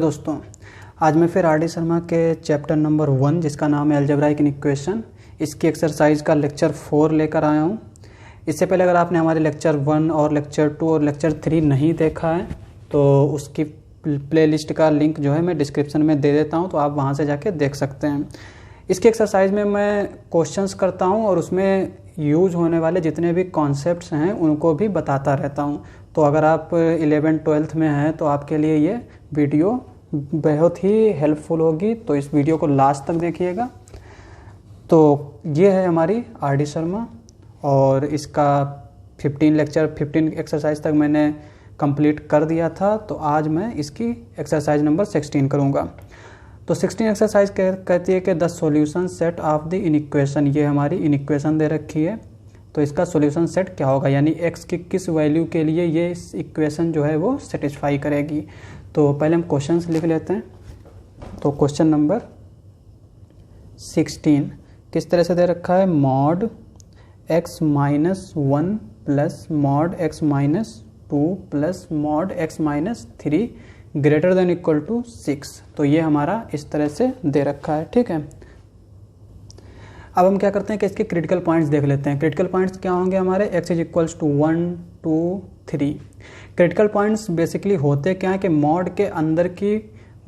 दोस्तों, आज मैं फिर आर डी शर्मा के चैप्टर नंबर 1 जिसका नाम है अलजेब्राइक इक्वेशन, इसकी एक्सरसाइज का लेक्चर 4 लेकर आया हूँ। इससे पहले अगर आपने हमारे लेक्चर 1 और लेक्चर 2 और लेक्चर 3 नहीं देखा है तो उसकी प्लेलिस्ट का लिंक जो है मैं डिस्क्रिप्शन में दे देता हूँ, तो आप वहाँ से जाके देख सकते हैं। इसकी एक्सरसाइज में मैं क्वेश्चंस करता हूँ और उसमें यूज होने वाले जितने भी कॉन्सेप्ट्स हैं उनको भी बताता रहता हूँ। तो अगर आप 11th-12th में हैं तो आपके लिए ये वीडियो बहुत ही हेल्पफुल होगी, तो इस वीडियो को लास्ट तक देखिएगा। तो ये है हमारी आर डी शर्मा और इसका 15 एक्सरसाइज तक मैंने कंप्लीट कर दिया था। तो आज मैं इसकी एक्सरसाइज नंबर 16 करूँगा। तो 16 एक्सरसाइज कहती है कि the solution set of the inequation, ये हमारी इनइक्वेशन दे रखी है, तो इसका सॉल्यूशन सेट क्या होगा, यानी x की किस वैल्यू के लिए ये इस इक्वेशन जो है वो सेटिस्फाई करेगी। तो पहले हम क्वेश्चंस लिख लेते हैं। तो क्वेश्चन नंबर 16 किस तरह से दे रखा है, mod x minus 1 plus mod x minus 2 plus mod x minus 3 greater than equal to 6। तो ये हमारा इस तरह से दे रखा है, ठीक है। अब हम क्या करते हैं कि इसके क्रिटिकल पॉइंट्स देख लेते हैं। क्रिटिकल पॉइंट्स क्या होंगे हमारे, x is equals to 1 2 3। Critical points basically होते क्या है कि मॉड के अंदर की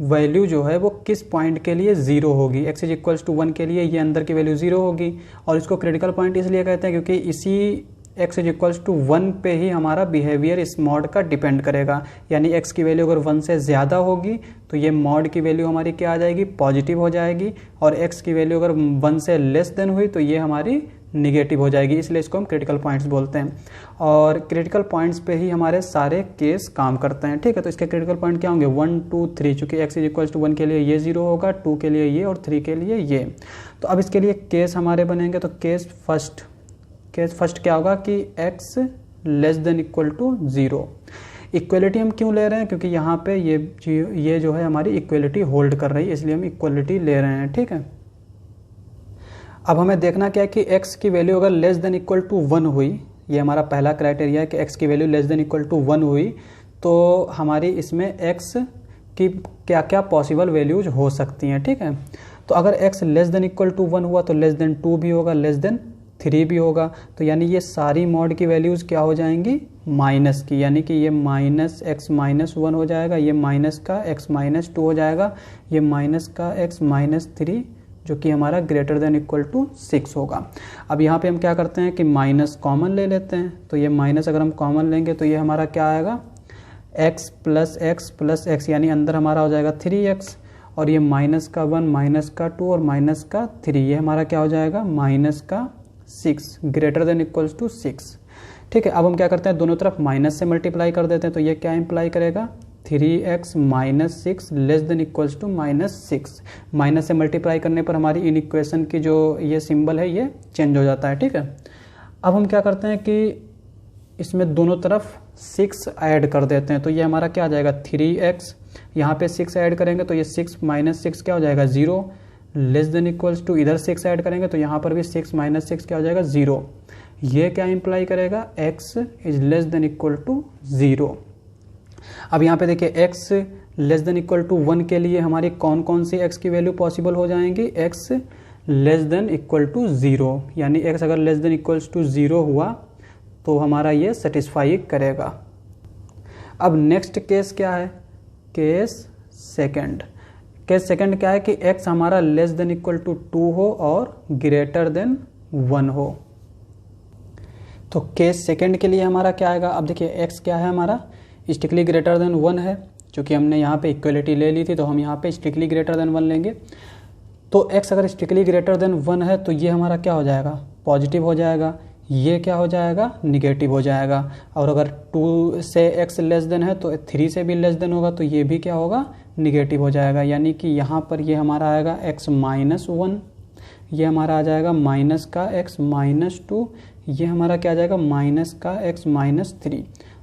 वैल्यू जो है वो किस पॉइंट के लिए 0 होगी। x इज इक्वल्स टू 1 के लिए ये अंदर की वैल्यू 0 होगी, और इसको क्रिटिकल पॉइंट इसलिए कहते हैं क्योंकि इसी x इज इक्वल्स टू 1 पे ही हमारा बिहेवियर इस मॉड का डिपेंड करेगा। यानी x की वैल्यू अगर 1 से ज़्यादा होगी तो ये मॉड की वैल्यू हमारी क्या आ जाएगी, पॉजिटिव हो जाएगी, और x की वैल्यू अगर 1 से लेस देन हुई तो ये हमारी निगेटिव हो जाएगी। इसलिए इसको हम क्रिटिकल पॉइंट्स बोलते हैं, और क्रिटिकल पॉइंट्स पे ही हमारे सारे केस काम करते हैं, ठीक है। तो इसके क्रिटिकल पॉइंट क्या होंगे, 1 2 3, चूँकि x इज इक्वल्स टू 1 के लिए ये 0 होगा, 2 के लिए ये और 3 के लिए ये। तो अब इसके लिए केस हमारे बनेंगे। तो केस फर्स्ट क्या होगा कि x less than equal to 0। Equality हम क्यों ले रहे हैं, क्योंकि यहाँ पे ये जो है हमारी इक्वलिटी होल्ड कर रही है, इसलिए हम इक्वलिटी ले रहे हैं, ठीक है। अब हमें देखना क्या है कि x की वैल्यू अगर लेस देन इक्वल टू 1 हुई, ये हमारा पहला क्राइटेरिया है कि x की value less than equal to 1 हुई, तो हमारी इसमें x की क्या क्या पॉसिबल वैल्यूज हो सकती हैं, ठीक है। तो अगर x less than equal to 1 हुआ तो लेस देन 2 भी होगा, लेस देन 3 भी होगा। तो यानी ये सारी मॉड की वैल्यूज़ क्या हो जाएंगी, माइनस की, यानी कि ये माइनस x माइनस 1 हो जाएगा, ये माइनस का x माइनस 2 हो जाएगा, ये माइनस का x माइनस 3 जो कि हमारा ग्रेटर देन इक्वल टू 6 होगा। अब यहाँ पे हम क्या करते हैं कि माइनस कॉमन ले लेते हैं। तो ये माइनस अगर हम कॉमन लेंगे तो ये हमारा क्या आएगा, x प्लस x, यानी अंदर हमारा हो जाएगा 3x, और ये माइनस का 1 माइनस का 2 और माइनस का 3, ये हमारा क्या हो जाएगा, माइनस का 6 ग्रेटर देन इक्वल्स टू 6, ठीक है। अब हम क्या करते हैं, दोनों तरफ माइनस से मल्टीप्लाई कर देते हैं। तो ये क्या इंप्लाई करेगा, 3x minus 6 less than equals to minus 6। Minus से मल्टीप्लाई करने पर हमारी इन इक्वेशन की जो ये सिंबल है ये चेंज हो जाता है, ठीक है। अब हम क्या करते हैं कि इसमें दोनों तरफ 6 ऐड कर देते हैं। तो ये हमारा क्या आ जाएगा, 3x, यहाँ पे 6 ऐड करेंगे तो ये 6 माइनस 6 क्या हो जाएगा, 0 लेस देन इक्वल्स टू, इधर 6 ऐड करेंगे तो यहाँ पर भी 6 माइनस 6 क्या हो जाएगा, 0। ये क्या इंप्लाई करेगा, x is less than equal to 0। अब यहाँ पे देखिए x less than equal to 1 के लिए हमारी कौन कौन सी x की वैल्यू पॉसिबल हो जाएंगी, x less than equal to 0, यानी x अगर लेस देन इक्वल्स टू 0 हुआ तो हमारा ये सेटिस्फाई करेगा। अब नेक्स्ट केस क्या है, केस सेकंड क्या है कि x हमारा लेस देन इक्वल टू 2 हो और ग्रेटर देन 1 हो। तो केस सेकंड के लिए हमारा क्या आएगा, अब देखिए x क्या है हमारा, स्ट्रिक्टली ग्रेटर देन 1 है, क्योंकि हमने यहाँ पे इक्वलिटी ले ली थी तो हम यहाँ पे स्ट्रिक्टली ग्रेटर देन 1 लेंगे। तो x अगर स्ट्रिक्टली ग्रेटर देन 1 है तो ये हमारा क्या हो जाएगा, पॉजिटिव हो जाएगा, ये क्या हो जाएगा, निगेटिव हो जाएगा। और अगर 2 से x लेस देन है तो 3 से भी लेस देन होगा तो ये भी क्या होगा, निगेटिव हो जाएगा। यानी कि यहाँ पर ये हमारा आएगा x माइनस 1, ये हमारा आ जाएगा माइनस का x माइनस 2, ये हमारा क्या आ जाएगा, माइनस का x माइनस 3,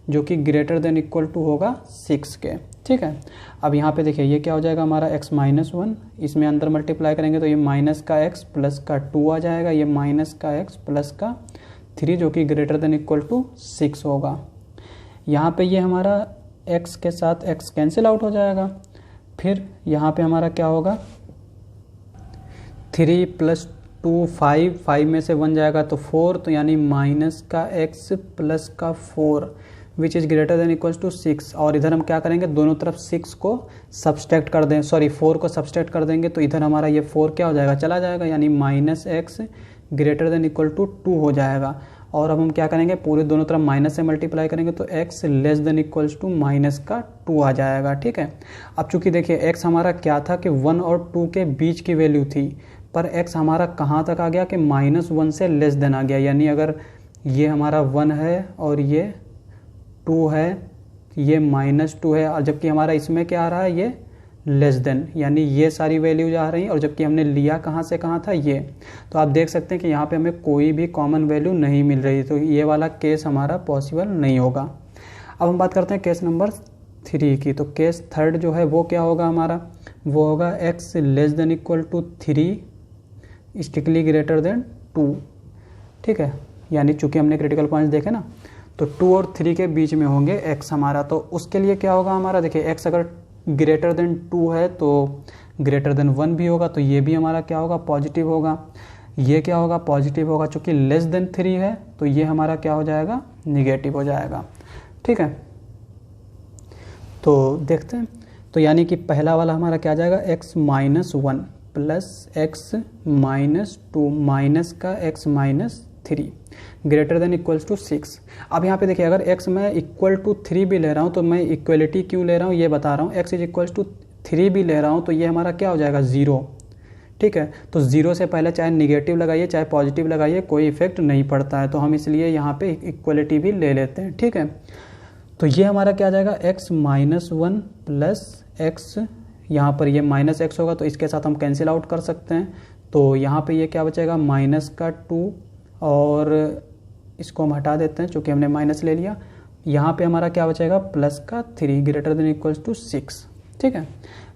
जो कि ग्रेटर देन इक्वल टू होगा 6 के, ठीक है। अब यहाँ पे देखिए ये क्या हो जाएगा हमारा x माइनस 1, इसमें अंदर मल्टीप्लाई करेंगे तो ये माइनस का x प्लस का 2 आ जाएगा, ये माइनस का x प्लस का 3 जो कि ग्रेटर देन इक्वल टू 6 होगा। यहाँ पे ये हमारा x के साथ x कैंसिल आउट हो जाएगा, फिर यहाँ पे हमारा क्या होगा 3 + 2 5, 5 में से 1 जाएगा तो 4, तो यानी माइनस का x प्लस का 4 which is greater than equals to 6। और इधर हम क्या करेंगे, दोनों तरफ 6 को सब्सट्रैक्ट कर दें, सॉरी 4 को सब्सट्रैक्ट कर देंगे, तो इधर हमारा ये 4 क्या हो जाएगा, चला जाएगा, यानी minus x greater than equal to 2 हो जाएगा। और अब हम क्या करेंगे, पूरे दोनों तरफ माइनस से मल्टीप्लाई करेंगे तो x less than equals to minus का 2 आ जाएगा। ठीक है, अब चूंकि देखिए x हमारा क्या था कि 1 और 2 के बीच की वैल्यू थी, पर x हमारा कहाँ तक आ गया कि -1 से लेस देन आ गया, यानी अगर ये हमारा 1 है और ये 2 है, ये -2 है, और जबकि हमारा इसमें क्या आ रहा है, ये लेस देन, यानी ये सारी वैल्यूज आ रही हैं, और जबकि हमने लिया कहाँ से कहाँ था, ये। तो आप देख सकते हैं कि यहाँ पे हमें कोई भी कॉमन वैल्यू नहीं मिल रही, तो ये वाला केस हमारा पॉसिबल नहीं होगा। अब हम बात करते हैं केस नंबर 3 की। तो केस थर्ड जो है वो क्या होगा हमारा, वो होगा x less than equal to 3 strictly greater than 2। ठीक है, यानी चूंकि हमने क्रिटिकल पॉइंट्स देखे ना, तो 2 और 3 के बीच में होंगे x हमारा, तो उसके लिए क्या होगा हमारा, देखिए x अगर ग्रेटर देन 2 है तो ग्रेटर देन 1 भी होगा, तो ये भी हमारा क्या होगा, पॉजिटिव होगा। ये क्या होगा, पॉजिटिव होगा। चूंकि लेस देन 3 है तो ये हमारा क्या हो जाएगा, निगेटिव हो जाएगा। ठीक है, तो देखते हैं, तो यानी कि पहला वाला हमारा क्या आ जाएगा, x -1 प्लस x -2 माइनस का x -3 greater than equals to 6। अब यहाँ पे देखिए, अगर x मैं इक्वल टू 3 भी ले रहा हूँ तो मैं इक्वलिटी क्यों ले रहा हूँ ये बता रहा हूँ। x इज इक्वल्स टू 3 भी ले रहा हूँ तो ये हमारा क्या हो जाएगा, 0। ठीक है, तो 0 से पहले चाहे निगेटिव लगाइए चाहे पॉजिटिव लगाइए, कोई इफेक्ट नहीं पड़ता है, तो हम इसलिए यहाँ पे इक्वलिटी भी ले लेते हैं। ठीक है, तो ये हमारा क्या आ जाएगा, x -1 प्लस x, यहाँ पर ये -x होगा तो इसके साथ हम कैंसिल आउट कर सकते हैं, तो यहाँ पे ये क्या बचेगा, माइनस का 2, और इसको हम हटा देते हैं चूँकि हमने माइनस ले लिया। यहाँ पे हमारा क्या बचेगा, प्लस का 3 ग्रेटर देन इक्वल्स टू 6। ठीक है,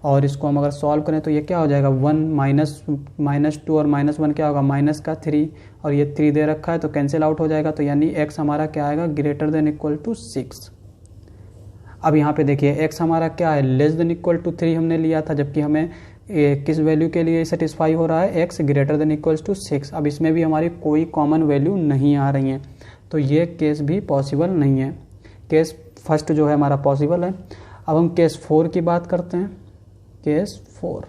और इसको हम अगर सॉल्व करें तो ये क्या हो जाएगा, 1 -2 और -1 क्या होगा, माइनस का 3, और ये 3 दे रखा है तो कैंसिल आउट हो जाएगा, तो यानी x हमारा क्या आएगा, ग्रेटर देन इक्वल टू 6। अब यहाँ पे देखिए x हमारा क्या है, लेस देन इक्वल टू 3 हमने लिया था, जबकि हमें किस वैल्यू के लिए सेटिस्फाई हो रहा है, x greater than equals to 6। अब इसमें भी हमारी कोई कॉमन वैल्यू नहीं आ रही है, तो ये केस भी पॉसिबल नहीं है। केस फर्स्ट जो है हमारा पॉसिबल है। अब हम केस 4 की बात करते हैं। केस 4,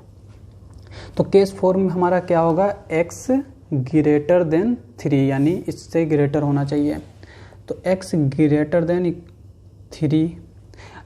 तो केस 4 में हमारा क्या होगा, x ग्रेटर देन 3, यानी इससे ग्रेटर होना चाहिए, तो x ग्रेटर देन 3।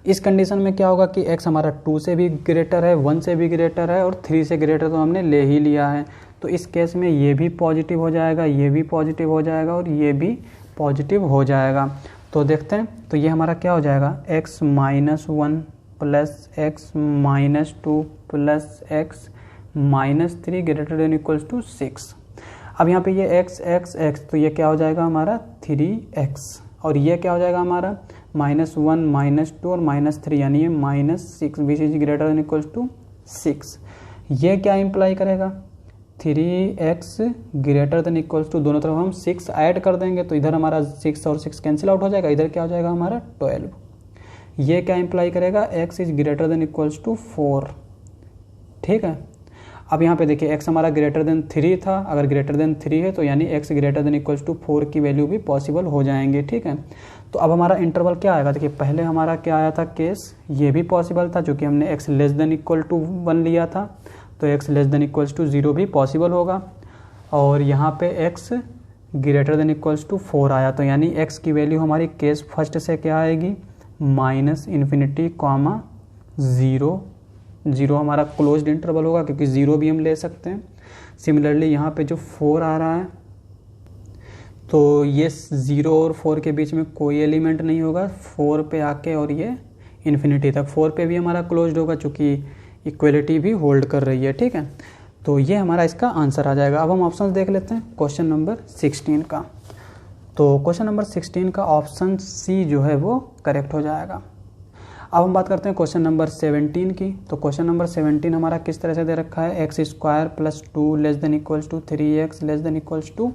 इस कंडीशन में क्या होगा कि x हमारा 2 से भी ग्रेटर है, 1 से भी ग्रेटर है, और 3 से ग्रेटर तो हमने ले ही लिया है, तो इस केस में ये भी पॉजिटिव हो जाएगा, ये भी पॉजिटिव हो जाएगा, और ये भी पॉजिटिव हो जाएगा। तो देखते हैं, तो ये हमारा क्या हो जाएगा, x -1 plus x -2 plus x -3 greater than equals to 6। अब यहाँ पे ये x, तो ये क्या हो जाएगा हमारा 3x, और ये क्या हो जाएगा हमारा -1 -2 और -3, यानी ये -6 which is greater than equals to 6। ये क्या इम्प्लाई करेगा, 3x greater than equals to, दोनों तरफ हम 6 ऐड कर देंगे तो इधर हमारा 6 और 6 कैंसिल आउट हो जाएगा, इधर क्या हो जाएगा हमारा 12। ये क्या इम्प्लाई करेगा, x is greater than equals to 4। ठीक है, अब यहाँ पे देखिए x हमारा ग्रेटर देन 3 था, अगर ग्रेटर देन 3 है तो यानी x greater than equals to 4 की वैल्यू भी पॉसिबल हो जाएंगे। ठीक है, तो अब हमारा इंटरवल क्या आएगा, देखिए पहले हमारा क्या आया था केस, ये भी पॉसिबल था क्योंकि हमने x less than equal to 1 लिया था, तो x less than equals to 0 भी पॉसिबल होगा, और यहाँ पे x greater than equals to 4 आया, तो यानी x की वैल्यू हमारी केस फर्स्ट से क्या आएगी, -∞, 0 हमारा क्लोज्ड इंटरवल होगा क्योंकि 0 भी हम ले सकते हैं। सिमिलरली यहाँ पे जो 4 आ रहा है तो ये 0 और 4 के बीच में कोई एलिमेंट नहीं होगा, 4 पे आके और ये इन्फिनिटी तक, 4 पे भी हमारा क्लोज्ड होगा चूँकि इक्वलिटी भी होल्ड कर रही है। ठीक है, तो ये हमारा इसका आंसर आ जाएगा। अब हम ऑप्शन देख लेते हैं क्वेश्चन नंबर 16 का। तो क्वेश्चन नंबर 16 का ऑप्शन सी जो है वो करेक्ट हो जाएगा। अब हम बात करते हैं क्वेश्चन नंबर 17 की। तो क्वेश्चन नंबर 17 हमारा किस तरह से दे रखा है, x² plus 2 less than equals to 3x less than equals to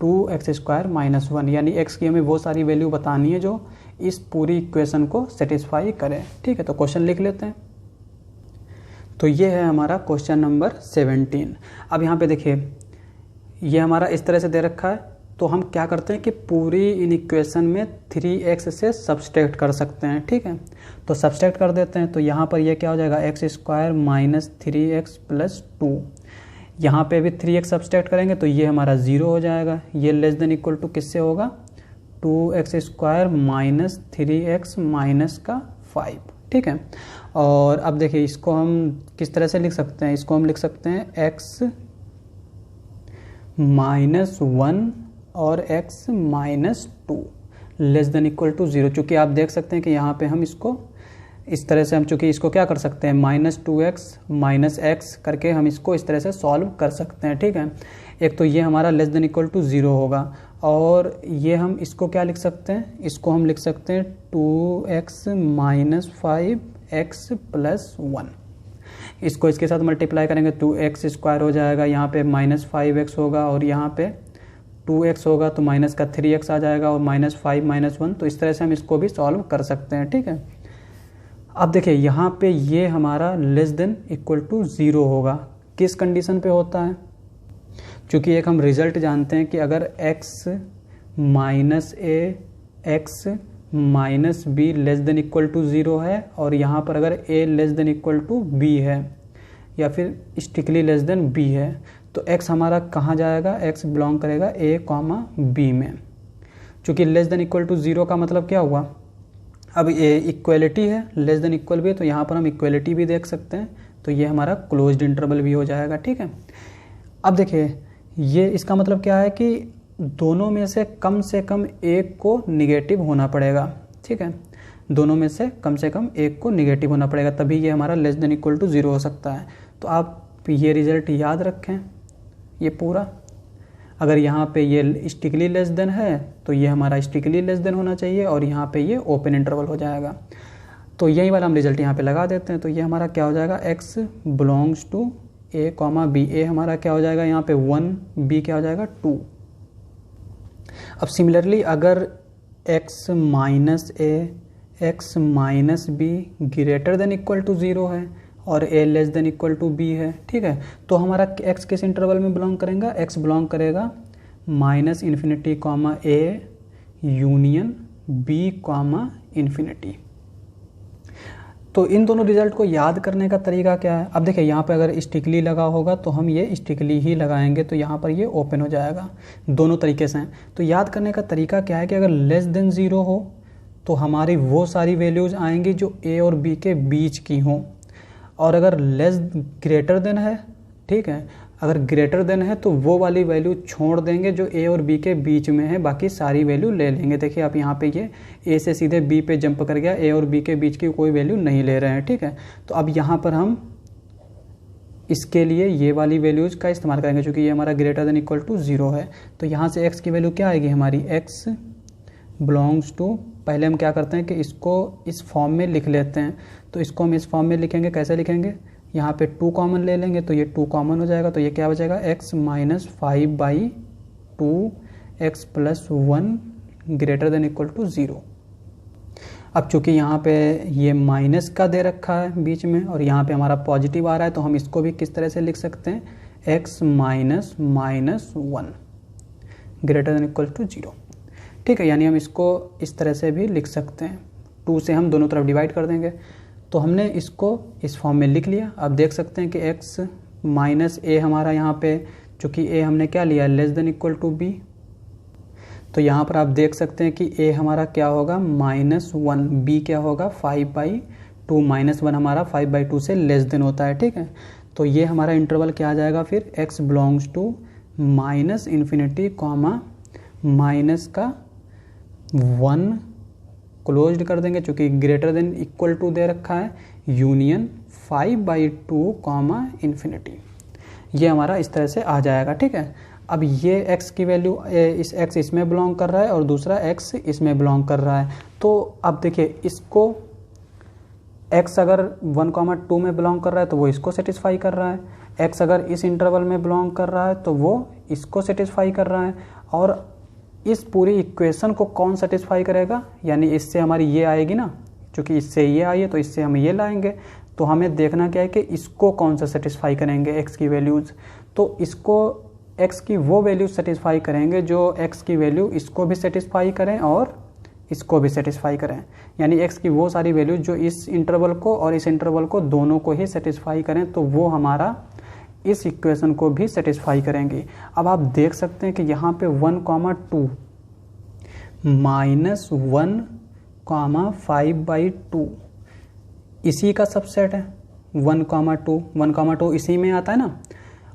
2x² - 1, यानी x की हमें वो सारी वैल्यू बतानी है जो इस पूरी इक्वेशन को सेटिस्फाई करे। ठीक है, तो क्वेश्चन लिख लेते हैं। तो ये है हमारा क्वेश्चन नंबर 17। अब यहाँ पे देखिए ये हमारा इस तरह से दे रखा है, तो हम क्या करते हैं कि पूरी इन इक्वेशन में 3x से सब्सट्रैक्ट कर सकते हैं। ठीक है, तो सब्सट्रैक्ट कर देते हैं। तो यहाँ पर ये क्या हो जाएगा, x square minus 3x plus 2। यहाँ पे भी 3x सब्सट्रैक्ट करेंगे तो ये हमारा 0 हो जाएगा। ये लेस देन इक्वल टू किससे होगा, 2x square minus 3x minus का 5। ठीक है, और अब देखिए इसको हम किस तरह से लिख सकते हैं, इसको हम लिख सकते हैं x माइनस 1 और x minus 2 less than equal to 0। चूँकि आप देख सकते हैं कि यहाँ पे हम इसको इस तरह से हम चूँकि इसको क्या कर सकते हैं, माइनस 2x माइनस x करके हम इसको इस तरह से सॉल्व कर सकते हैं। ठीक है, एक तो ये हमारा लेस देन इक्वल टू 0 होगा, और ये हम इसको क्या लिख सकते हैं, इसको हम लिख सकते हैं 2x माइनस 5x प्लस 1। इसको इसके साथ मल्टीप्लाई करेंगे 2x स्क्वायर हो जाएगा, यहाँ पे माइनस 5x होगा और यहाँ पे 2x होगा, तो माइनस का 3x आ जाएगा और माइनस 5 माइनस 1। तो इस तरह से हम इसको भी सॉल्व कर सकते हैं। ठीक है, अब देखिए यहाँ पे ये हमारा लेस देन इक्वल टू 0 होगा। किस कंडीशन पे होता है, क्योंकि एक हम रिजल्ट जानते हैं कि अगर x minus a x minus B less than equal to 0 है, और यहाँ पर अगर a less than equal to b है या फिर स्ट्रिक्टली लेस देन b है, तो x हमारा कहाँ जाएगा, x बिलोंग करेगा a कॉमा b में। चूँकि लेस देन इक्वल टू 0 का मतलब क्या हुआ, अब ये इक्वलिटी है, लेस देन इक्वल भी है, तो यहाँ पर हम इक्वलिटी भी देख सकते हैं, तो ये हमारा क्लोज्ड इंटरवल भी हो जाएगा। ठीक है, अब देखिए ये इसका मतलब क्या है कि दोनों में से कम एक को निगेटिव होना पड़ेगा। ठीक है, दोनों में से कम एक को निगेटिव होना पड़ेगा, तभी ये हमारा लेस देन इक्वल टू 0 हो सकता है। तो आप ये रिजल्ट याद रखें, ये पूरा अगर यहाँ पे ये स्ट्रिक्टली लेस देन है तो ये हमारा स्ट्रिक्टली लेस देन होना चाहिए, और यहाँ पे ये ओपन इंटरवल हो जाएगा। तो यही वाला हम रिजल्ट यहाँ पे लगा देते हैं। तो ये हमारा क्या हो जाएगा, x belongs to a comma B. ए हमारा क्या हो जाएगा यहाँ पे 1, b क्या हो जाएगा 2। अब सिमिलरली अगर x minus a x minus B greater than equal to 0 है और a less than equal to b है, ठीक है, तो हमारा x किस इंटरवल में बिलोंग करेगा, x बिलोंग करेगा minus infinity comma a union b comma infinity. तो इन दोनों रिजल्ट को याद करने का तरीका क्या है, अब देखिए यहाँ पे अगर स्टिकली लगा होगा तो हम ये स्टिकली ही लगाएंगे, तो यहाँ पर ये ओपन हो जाएगा। दोनों तरीके से हैं। तो याद करने का तरीका क्या है कि अगर लेस देन 0 हो तो हमारी वो सारी वैल्यूज़ आएंगी जो a और b के बीच की हों, और अगर लेस ग्रेटर देन है, ठीक है, अगर ग्रेटर देन है तो वो वाली वैल्यू छोड़ देंगे जो a और b के बीच में है, बाकी सारी वैल्यू ले लेंगे। देखिए आप यहाँ पे ये a से सीधे b पे जंप कर गया, a और b के बीच की कोई वैल्यू नहीं ले रहे हैं, ठीक है। तो अब यहाँ पर हम इसके लिए ये वाली वैल्यूज़ का इस्तेमाल करेंगे, क्योंकि ये हमारा ग्रेटर देन इक्वल टू 0 है। तो यहाँ से x की वैल्यू क्या आएगी हमारी, x बिलोंग्स टू, पहले हम क्या करते हैं कि इसको इस फॉर्म में लिख लेते हैं। तो इसको हम इस फॉर्म में लिखेंगे, कैसे लिखेंगे, यहाँ पे 2 कॉमन ले लेंगे तो ये 2 कॉमन हो जाएगा, तो ये क्या बचेगा, x minus 5/2 x plus 1 greater than equal to 0। अब चूंकि यहाँ पे ये माइनस का दे रखा है बीच में और यहाँ पे हमारा पॉजिटिव आ रहा है, तो हम इसको भी किस तरह से लिख सकते हैं, x minus minus 1 greater than equal to 0, ठीक है। यानी हम इसको इस तरह से भी लिख सकते हैं, 2 से हम दोनों तरफ डिवाइड कर देंगे। तो हमने इसको इस फॉर्म में लिख लिया। आप देख सकते हैं कि x माइनस a हमारा यहाँ पे, चूँकि a हमने क्या लिया, less than equal to b, तो यहाँ पर आप देख सकते हैं कि a हमारा क्या होगा, -1, b क्या होगा 5/2, -1 हमारा 5/2 से लेस देन होता है, ठीक है। तो ये हमारा इंटरवल क्या आ जाएगा फिर, x belongs to minus infinity comma minus का 1 क्लोज्ड कर देंगे, चूँकि ग्रेटर देन इक्वल टू दे रखा है, यूनियन 5/2 कॉमा इन्फिनिटी। ये हमारा इस तरह से आ जाएगा, ठीक है। अब ये x की वैल्यू, इस x इसमें बिलोंग कर रहा है और दूसरा x इसमें बिलोंग कर रहा है। तो अब देखिए इसको x अगर 1,2 में बिलोंग कर रहा है तो वो इसको सेटिस्फाई कर रहा है, x अगर इस इंटरवल में बिलोंग कर रहा है तो वो इसको सेटिस्फाई कर रहा है, और इस पूरी इक्वेशन को कौन सेटिस्फाई करेगा, यानी इससे हमारी ये आएगी ना, क्योंकि इससे ये आई है तो इससे हम ये लाएंगे, तो हमें देखना क्या है कि इसको कौन सा सेटिस्फाई करेंगे एक्स की वैल्यूज़। तो इसको एक्स की वो वैल्यू सेटिस्फाई करेंगे जो एक्स की वैल्यू इसको भी सेटिस्फाई करें और इसको भी सेटिस्फाई करें, यानी एक्स की वो सारी वैल्यू जो इस इंटरवल को और इस इंटरवल को दोनों को ही सेटिस्फाई करें, तो वो हमारा इस इक्वेशन को भी सेटिस्फाई करेंगी। अब आप देख सकते हैं कि यहाँ पे 1,2 -1,5/2 इसी का सबसेट है। 1,2 इसी में आता है ना,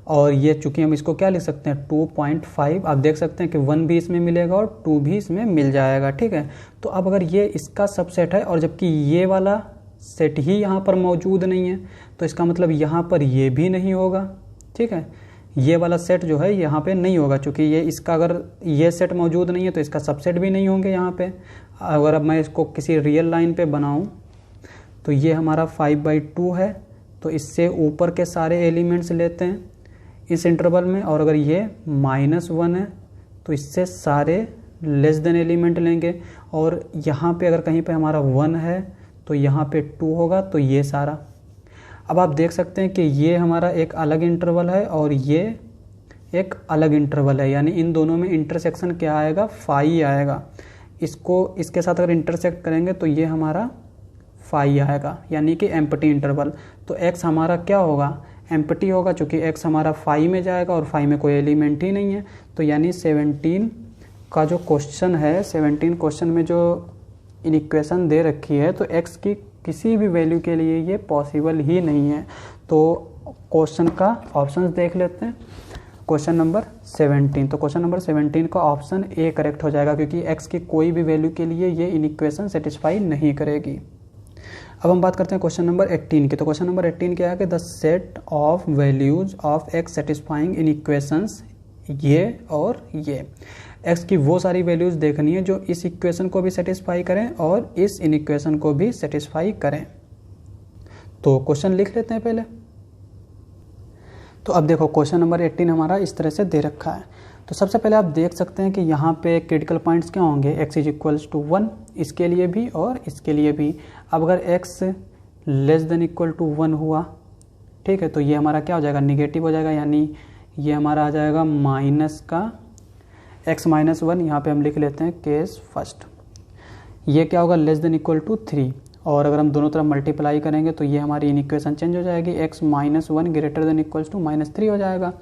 और ये चूंकि हम इसको क्या लिख सकते हैं 2.5, आप देख सकते हैं कि 1 भी इसमें मिलेगा और 2 भी इसमें मिल जाएगा, ठीक है। तो अब अगर ये इसका सबसेट है और जबकि ये वाला सेट ही यहाँ पर मौजूद नहीं है, तो इसका मतलब यहाँ पर ये भी नहीं होगा, ठीक है। ये वाला सेट जो है यहाँ पे नहीं होगा, चूँकि ये इसका अगर ये सेट मौजूद नहीं है तो इसका सबसेट भी नहीं होंगे यहाँ पे। अगर अब मैं इसको किसी रियल लाइन पे बनाऊँ तो ये हमारा 5/2 है, तो इससे ऊपर के सारे एलिमेंट्स लेते हैं इस इंटरवल में, और अगर ये -1 है तो इससे सारे लेस देन एलिमेंट लेंगे, और यहाँ पे अगर कहीं पे हमारा 1 है तो यहाँ पे 2 होगा, तो ये सारा। अब आप देख सकते हैं कि ये हमारा एक अलग इंटरवल है और ये एक अलग इंटरवल है, यानी इन दोनों में इंटरसेक्शन क्या आएगा, फाई आएगा। इसको इसके साथ अगर इंटरसेक्ट करेंगे तो ये हमारा फाई आएगा, यानी कि एम्प्टी इंटरवल। तो एक्स हमारा क्या होगा, एम्प्टी होगा, चूँकि एक्स हमारा फाई में जाएगा और फाई में कोई एलिमेंट ही नहीं है। तो यानी 17 का जो क्वेश्चन है, 17 क्वेश्चन में जो इक्वेशन दे रखी है, तो एक्स की किसी भी वैल्यू के लिए ये पॉसिबल ही नहीं है। तो क्वेश्चन का ऑप्शंस देख लेते हैं। क्वेश्चन नंबर 17, तो क्वेश्चन नंबर 17 का ऑप्शन ए करेक्ट हो जाएगा, क्योंकि एक्स की कोई भी वैल्यू के लिए ये इक्वेशन सेटिस्फाई नहीं करेगी। अब हम बात करते हैं क्वेश्चन नंबर 18 की। तो क्वेश्चन नंबर 18 क्या है कि the set of values of x satisfying in equations ये और ये। एक्स की वो सारी वैल्यूज देखनी है जो इस इक्वेशन को भी सेटिस्फाई करें और इस इक्वेशन को भी सेटिस्फाई करें। तो क्वेश्चन लिख लेते हैं पहले। तो अब देखो क्वेश्चन नंबर 18 हमारा इस तरह से दे रखा है। तो सबसे पहले आप देख सकते हैं कि यहाँ पे क्रिटिकल पॉइंट्स क्या होंगे, x इज इक्वल्स टू 1 इसके लिए भी और इसके लिए भी। अब अगर x less than equal to 1 हुआ, ठीक है, तो ये हमारा क्या हो जाएगा, निगेटिव हो जाएगा, यानी ये हमारा आ जाएगा माइनस का x -1। यहाँ पे हम लिख लेते हैं केस फर्स्ट। ये क्या होगा, लेस देन इक्वल टू 3, और अगर हम दोनों तरफ मल्टीप्लाई करेंगे तो ये हमारी इक्वेशन चेंज हो जाएगी, x -1 greater than equals to -3 हो जाएगा।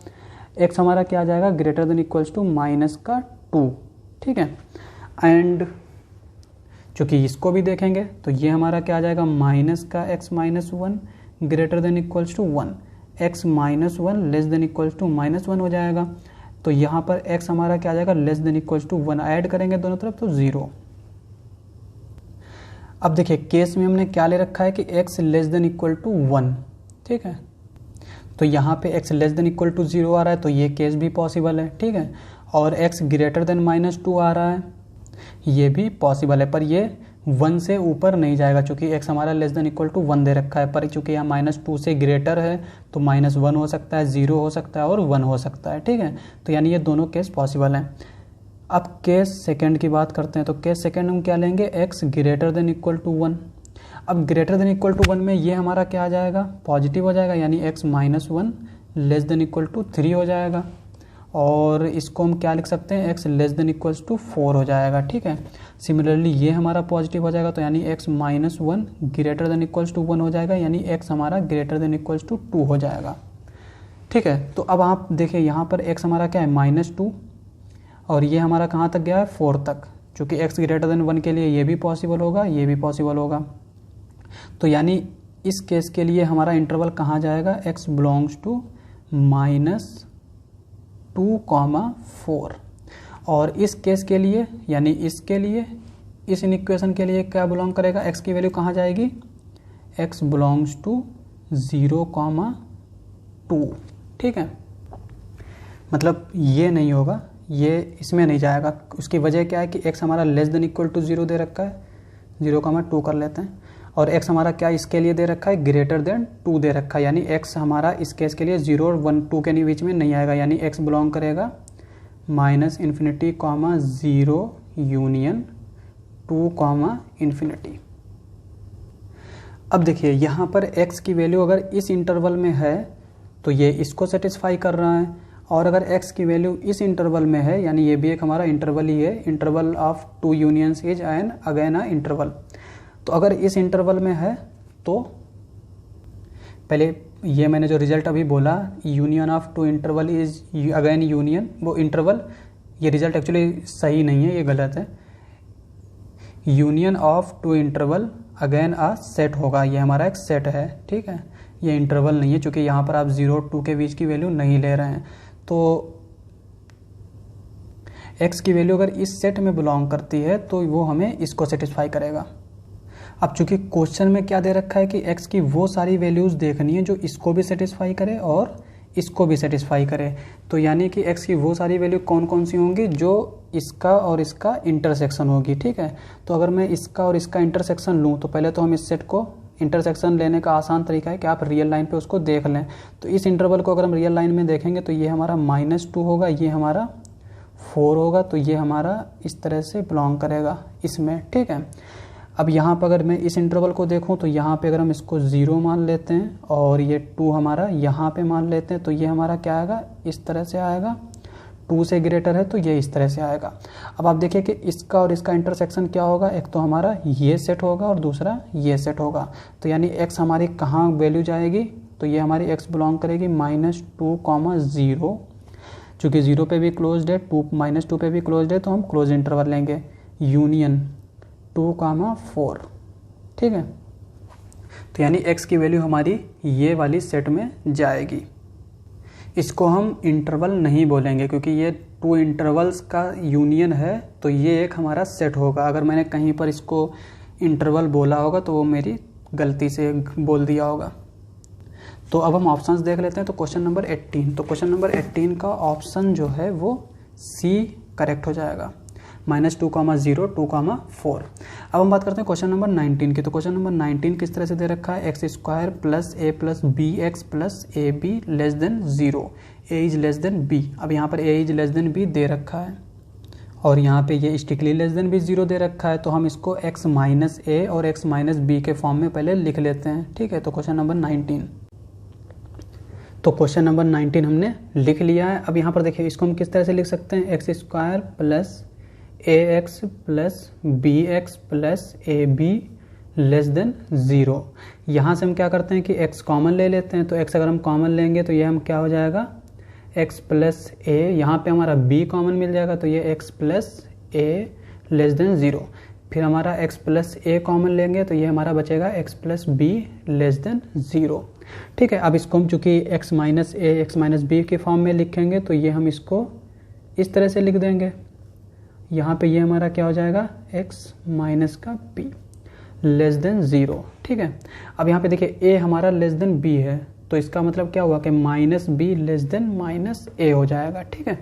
x हमारा क्या आ जाएगा, ग्रेटर देन इक्वल्स टू -2, ठीक है। एंड चूँकि इसको भी देखेंगे तो ये हमारा क्या आ जाएगा, माइनस का x -1 greater than equals to 1, x -1 less than equals to -1 हो जाएगा। तो यहाँ पर x हमारा क्या आ जाएगा, less than equals to 1, add करेंगे दोनों तरफ तो 0। अब देखिए केस में हमने क्या ले रखा है कि x less than equal to 1, ठीक है। तो यहाँ पे x less than equal to 0 आ रहा है, तो ये केस भी पॉसिबल है, ठीक है। और x ग्रेटर देन -2 आ रहा है, ये भी पॉसिबल है, पर ये 1 से ऊपर नहीं जाएगा, चूँकि x हमारा लेस देन इक्वल टू 1 दे रखा है। पर चूँकि यहाँ -2 से ग्रेटर है तो -1 हो सकता है, 0 हो सकता है और 1 हो सकता है, ठीक है। तो यानी ये दोनों केस पॉसिबल हैं। अब केस सेकंड की बात करते हैं। तो केस सेकंड हम क्या लेंगे, x greater than equal to 1। अब ग्रेटर देन इक्वल टू 1 में ये हमारा क्या आ जाएगा, पॉजिटिव हो जाएगा, यानी x -1 less than equal to 3 हो जाएगा। और इसको हम क्या लिख सकते हैं, x less than equals to 4 हो जाएगा, ठीक है। सिमिलरली ये हमारा पॉजिटिव हो जाएगा, तो यानी x -1 greater than equals to 1 हो जाएगा, यानी x हमारा ग्रेटर देन इक्वल्स टू 2 हो जाएगा, ठीक है। तो अब आप देखिए यहाँ पर x हमारा क्या है, -2, और ये हमारा कहाँ तक गया है, 4 तक। चूँकि x ग्रेटर देन 1 के लिए ये भी पॉसिबल होगा, ये भी पॉसिबल होगा। तो यानी इस केस के लिए हमारा इंटरवल कहाँ जाएगा, x बिलोंग्स टू -2,4। और इस केस के लिए यानी इसके लिए, इस इक्वेशन के लिए क्या बिलोंग करेगा, x की वैल्यू कहाँ जाएगी, x बिलोंग्स टू 0,2, ठीक है। मतलब ये नहीं होगा, ये इसमें नहीं जाएगा। उसकी वजह क्या है कि x हमारा लेस देन इक्वल टू 0 दे रखा है, 0,2 कर लेते हैं, और x हमारा क्या इसके लिए दे रखा है, ग्रेटर देन 2 दे रखा है, यानी x हमारा इस केस के लिए 0 और 1 2 के बीच में नहीं आएगा, यानी x बिलोंग करेगा -∞, 0 यूनियन 2, ∞। अब देखिए यहाँ पर x की वैल्यू अगर इस इंटरवल में है तो ये इसको सेटिस्फाई कर रहा है, और अगर x की वैल्यू इस इंटरवल में है, यानी ये भी एक हमारा इंटरवल ही है, interval of two unions is an again a interval. तो अगर इस इंटरवल में है तो पहले ये मैंने जो रिजल्ट अभी बोला, union of two interval is again union, वो इंटरवल, ये रिजल्ट एक्चुअली सही नहीं है, ये गलत है। Union of two interval again a set होगा, ये हमारा एक सेट है, ठीक है, ये इंटरवल नहीं है, क्योंकि यहाँ पर आप 0 और 2 के बीच की वैल्यू नहीं ले रहे हैं। तो x की वैल्यू अगर इस सेट में बिलोंग करती है तो वो हमें इसको सेटिस्फाई करेगा। अब चूंकि क्वेश्चन में क्या दे रखा है कि x की वो सारी वैल्यूज़ देखनी है जो इसको भी सेटिस्फाई करे और इसको भी सेटिस्फाई करे, तो यानी कि x की वो सारी वैल्यू कौन कौन सी होंगी जो इसका और इसका इंटरसेक्शन होगी, ठीक है। तो अगर मैं इसका और इसका इंटरसेक्शन लूँ तो पहले तो हम इस सेट को, इंटरसेक्शन लेने का आसान तरीका है कि आप रियल लाइन पे उसको देख लें। तो इस इंटरवल को अगर हम रियल लाइन में देखेंगे तो ये हमारा -2 होगा, ये हमारा 4 होगा, तो ये हमारा इस तरह से बिलोंग करेगा इसमें, ठीक है। अब यहाँ पर अगर मैं इस इंटरवल को देखूँ तो यहाँ पे अगर हम इसको 0 मान लेते हैं और ये 2 हमारा यहाँ पे मान लेते हैं, तो ये हमारा क्या आएगा, इस तरह से आएगा, 2 से ग्रेटर है तो ये इस तरह से आएगा। अब आप देखिए कि इसका और इसका इंटरसेक्शन क्या होगा, एक तो हमारा ये सेट होगा और दूसरा ये सेट होगा, तो यानी x हमारी कहाँ वैल्यू जाएगी, तो ये हमारी x बिलोंग करेगी -2, 0, चूँकि 0 पे भी क्लोज्ड है, -2 पे भी क्लोज्ड है, तो हम क्लोज इंटरवल लेंगे, यूनियन 2, 4, ठीक है। तो यानी x की वैल्यू हमारी ये वाली सेट में जाएगी। इसको हम इंटरवल नहीं बोलेंगे क्योंकि ये 2 इंटरवल्स का यूनियन है, तो ये एक हमारा सेट होगा। अगर मैंने कहीं पर इसको इंटरवल बोला होगा तो वो मेरी गलती से बोल दिया होगा। तो अब हम ऑप्शंस देख लेते हैं। तो क्वेश्चन नंबर 18, तो क्वेश्चन नंबर 18 का ऑप्शन जो है वो सी करेक्ट हो जाएगा, -2, 0, 2, 4। अब हम बात करते हैं क्वेश्चन नंबर 19 की। तो क्वेश्चन नंबर 19 किस तरह से दे रखा है, x² + a + bx + ab <0, a is less then b। अब यहाँ पर a is less then b दे रखा है और यहाँ पे ये स्ट्रिक्टली लेस देन b 0 दे रखा है, तो हम इसको x - a और x - b के फॉर्म में पहले लिख लेते हैं, ठीक है। तो क्वेश्चन नंबर 19, तो क्वेश्चन नंबर 19 हमने लिख लिया है। अब यहाँ पर देखिए इसको हम किस तरह से लिख सकते हैं, x² + ax + bx + ab <0। यहाँ से हम क्या करते हैं कि x कॉमन ले लेते हैं, तो x अगर हम कॉमन लेंगे तो ये हम क्या हो जाएगा, x + a, यहाँ पे हमारा b कॉमन मिल जाएगा, तो ये x + a <0। फिर हमारा x + a कॉमन लेंगे तो ये हमारा बचेगा x + b <0, ठीक है। अब इसको हम चूँकि x - a x - b के फॉर्म में लिखेंगे तो ये हम इसको इस तरह से लिख देंगे, यहाँ पे ये हमारा क्या हो जाएगा, x - b <0, ठीक है। अब यहाँ पे देखिए a हमारा b है, तो इसका मतलब क्या हुआ कि -b -a हो जाएगा, ठीक है।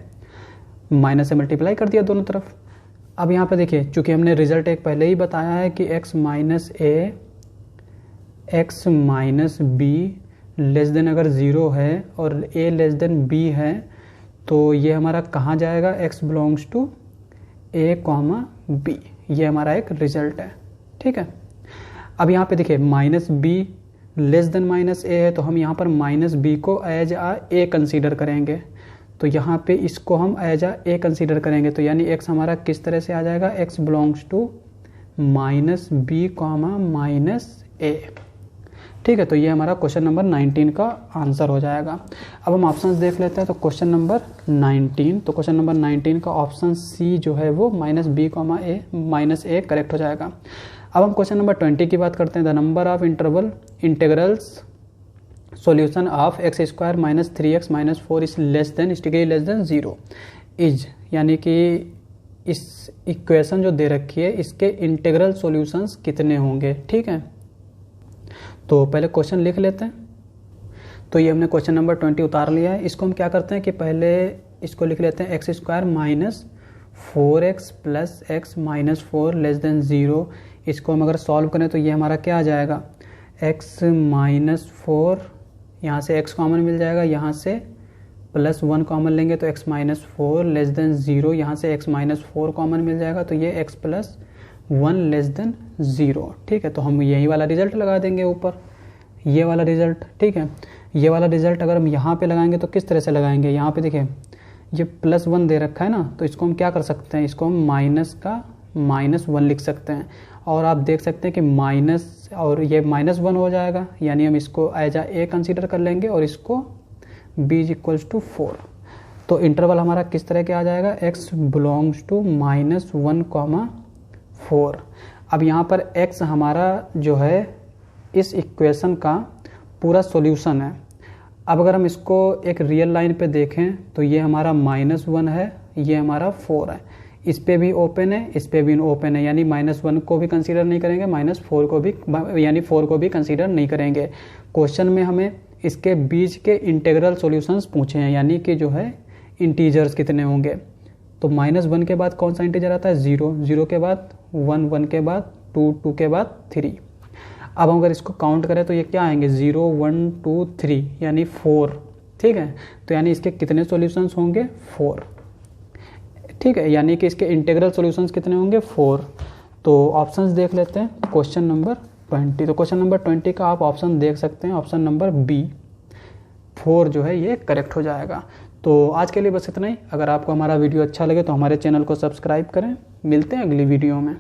माइनस से मल्टीप्लाई कर दिया दोनों तरफ। अब यहाँ पे देखिए चूँकि हमने रिजल्ट एक पहले ही बताया है कि x - a x - b अगर 0 है और a b है तो ये हमारा कहाँ जाएगा, x belongs to a, b, ये हमारा एक रिजल्ट है, ठीक है। अब यहाँ पे देखिए -b -a है, तो हम यहाँ पर -b को एज a कंसीडर करेंगे, तो यहाँ पे इसको हम एज a कंसीडर करेंगे, तो यानी x हमारा किस तरह से आ जाएगा, x belongs to -b, -a, ठीक है। तो ये हमारा क्वेश्चन नंबर 19 का आंसर हो जाएगा। अब हम ऑप्शंस देख लेते हैं। तो क्वेश्चन नंबर 19, तो क्वेश्चन नंबर 19 का ऑप्शन सी जो है वो -b, a करेक्ट हो जाएगा। अब हम क्वेश्चन नंबर 20 की बात करते हैं। The number of integrals solution of x² - 3x - 4 is less then 0 is, यानी कि इस इक्वेशन जो दे रखी है इसके इंटीग्रल सॉल्यूशंस कितने होंगे, ठीक है। तो पहले क्वेश्चन लिख लेते हैं। तो ये हमने क्वेश्चन नंबर 20 उतार लिया है। इसको हम क्या करते हैं कि पहले इसको लिख लेते हैं, x² - 4x + x - 4 <0। इसको हम अगर सॉल्व करें तो ये हमारा क्या आ जाएगा, x - 4, यहाँ से x कॉमन मिल जाएगा, यहाँ से +1 कॉमन लेंगे तो x - 4 <0, यहाँ से x - 4 कॉमन मिल जाएगा तो ये x + 1 लेस देन 0। ठीक है, तो हम यही वाला रिजल्ट लगा देंगे ऊपर, ये वाला रिजल्ट। ठीक है, ये वाला रिजल्ट अगर हम यहाँ पे लगाएंगे तो किस तरह से लगाएंगे, यहाँ पे देखिए ये +1 दे रखा है ना, तो इसको हम क्या कर सकते हैं, इसको हम माइनस का -1 लिख सकते हैं। और आप देख सकते हैं कि माइनस और ये -1 हो जाएगा, यानी हम इसको एज ए कंसीडर कर लेंगे और इसको b = 4। तो इंटरवल हमारा किस तरह के आ जाएगा, x बिलोंग्स टू -1, 4। अब यहाँ पर x हमारा जो है इस इक्वेशन का पूरा सॉल्यूशन है। अब अगर हम इसको एक रियल लाइन पे देखें तो ये हमारा -1 है, ये हमारा 4 है, इस पे भी ओपन है, इस पे भी ओपन है, यानी -1 को भी कंसीडर नहीं करेंगे, -4 को भी, यानी 4 को भी कंसीडर नहीं करेंगे। क्वेश्चन में हमें इसके बीच के इंटीग्रल सॉल्यूशंस पूछे हैं, यानी कि जो है इंटीजर्स कितने होंगे। तो -1 के बाद कौन सा इंटीजर आता है, 0, 0 के बाद 1, 1 के बाद 2, 2 के बाद 3। अब हम अगर इसको काउंट करें तो ये क्या आएंगे, 0, 1, 2, 3 यानी 4। ठीक है, तो यानी इसके कितने सॉल्यूशंस होंगे, 4। ठीक है, यानी कि इसके इंटीग्रल सॉल्यूशंस कितने होंगे, 4। तो ऑप्शंस देख लेते हैं, क्वेश्चन नंबर 20। तो क्वेश्चन नंबर 20 का आप ऑप्शन देख सकते हैं, ऑप्शन नंबर बी, 4 जो है ये करेक्ट हो जाएगा। तो आज के लिए बस इतना ही। अगर आपको हमारा वीडियो अच्छा लगे तो हमारे चैनल को सब्सक्राइब करें। मिलते हैं अगली वीडियो में।